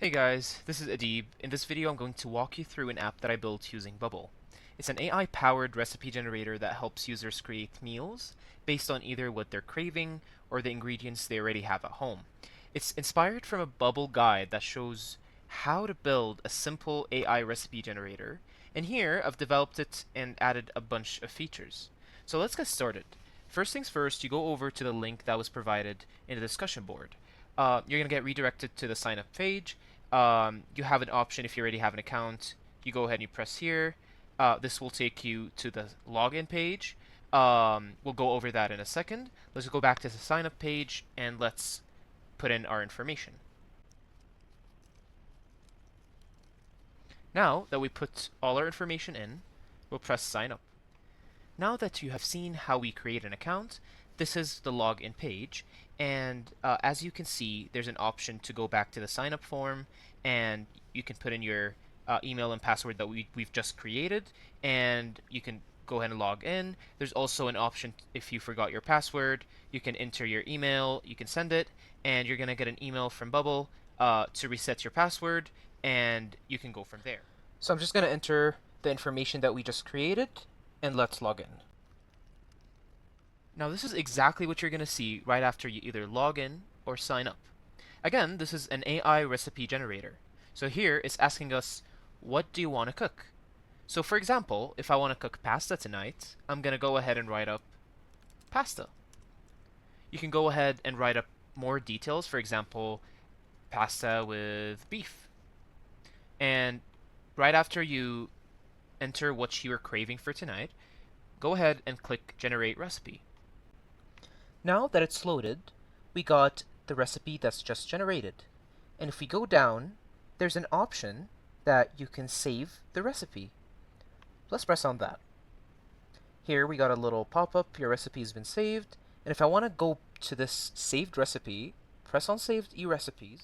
Hey guys, this is Adib. In this video I'm going to walk you through an app that I built using Bubble. It's an AI-powered recipe generator that helps users create meals based on either what they're craving or the ingredients they already have at home. It's inspired from a Bubble guide that shows how to build a simple AI recipe generator, and here I've developed it and added a bunch of features. So let's get started. First things first, you go over to the link that was provided in the discussion board. You're going to get redirected to the sign up page. You have an option if you already have an account. You go ahead and you press here. This will take you to the login page. We'll go over that in a second. Let's go back to the sign up page and let's put in our information. Now that we put all our information in, we'll press sign up. Now that you have seen how we create an account, this is the login page, and as you can see, there's an option to go back to the sign up form, and you can put in your email and password that we've just created, and you can go ahead and log in. There's also an option if you forgot your password, you can enter your email, you can send it, and you're going to get an email from Bubble to reset your password, and you can go from there. So I'm just going to enter the information that we just created, and let's log in. Now this is exactly what you're going to see right after you either log in or sign up. Again, this is an AI recipe generator. So here it's asking us, what do you want to cook? So for example, if I want to cook pasta tonight, I'm going to go ahead and write up pasta. You can go ahead and write up more details, for example, pasta with beef. And right after you enter what you are craving for tonight, go ahead and click Generate Recipe. Now that it's loaded, we got the recipe that's just generated. And if we go down, there's an option that you can save the recipe. Let's press on that. Here we got a little pop-up, your recipe has been saved. And if I want to go to this saved recipe, press on Saved eRecipes.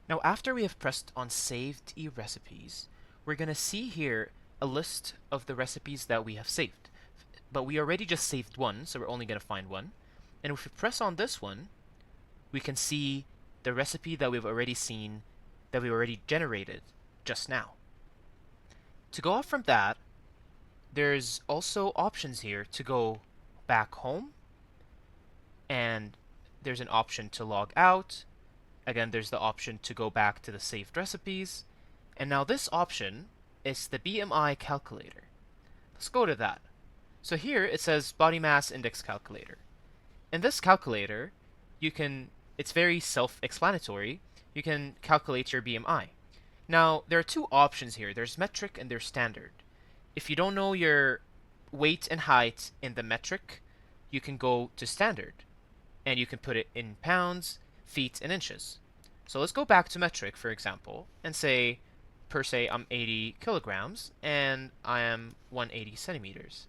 Now after we have pressed on Saved eRecipes, we're going to see here a list of the recipes that we have saved. But we already just saved one, so we're only going to find one. And if we press on this one, we can see the recipe that we've already seen, that we already generated just now. To go off from that, there's also options here to go back home, and there's an option to log out. Again, there's the option to go back to the saved recipes. And now this option is the BMI calculator. Let's go to that. So here it says Body Mass Index Calculator. In this calculator, it's very self-explanatory. You can calculate your BMI. Now, there are two options here. There's metric and there's standard. If you don't know your weight and height in the metric, you can go to standard. And you can put it in pounds, feet, and inches. So let's go back to metric, for example, and say, per se, I'm 80 kilograms, and I am 180 centimeters.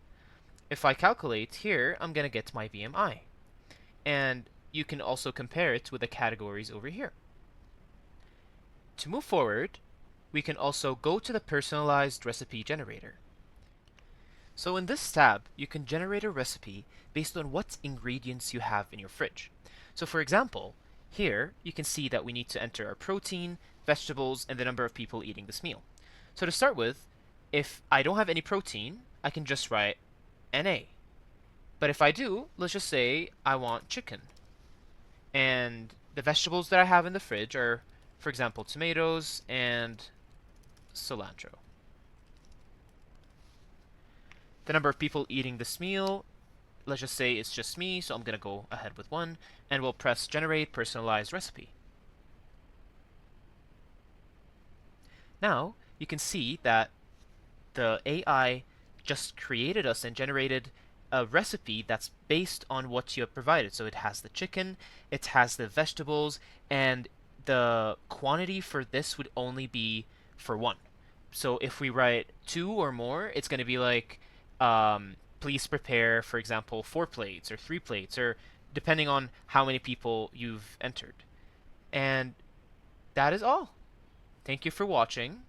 If I calculate here, I'm going to get my BMI. And you can also compare it with the categories over here. To move forward, we can also go to the personalized recipe generator. So in this tab, you can generate a recipe based on what ingredients you have in your fridge. So for example, here you can see that we need to enter our protein, vegetables, and the number of people eating this meal. So to start with, if I don't have any protein, I can just write NA. But if I do, let's just say I want chicken. And the vegetables that I have in the fridge are, for example, tomatoes and cilantro. The number of people eating this meal, let's just say it's just me, so I'm going to go ahead with one, and we'll press Generate Personalized Recipe. Now, you can see that the AI just created us and generated a recipe that's based on what you have provided. So it has the chicken, it has the vegetables, and the quantity for this would only be for one. So if we write 2 or more, it's going to be like, please prepare, for example, 4 plates or 3 plates, or depending on how many people you've entered. And that is all. Thank you for watching.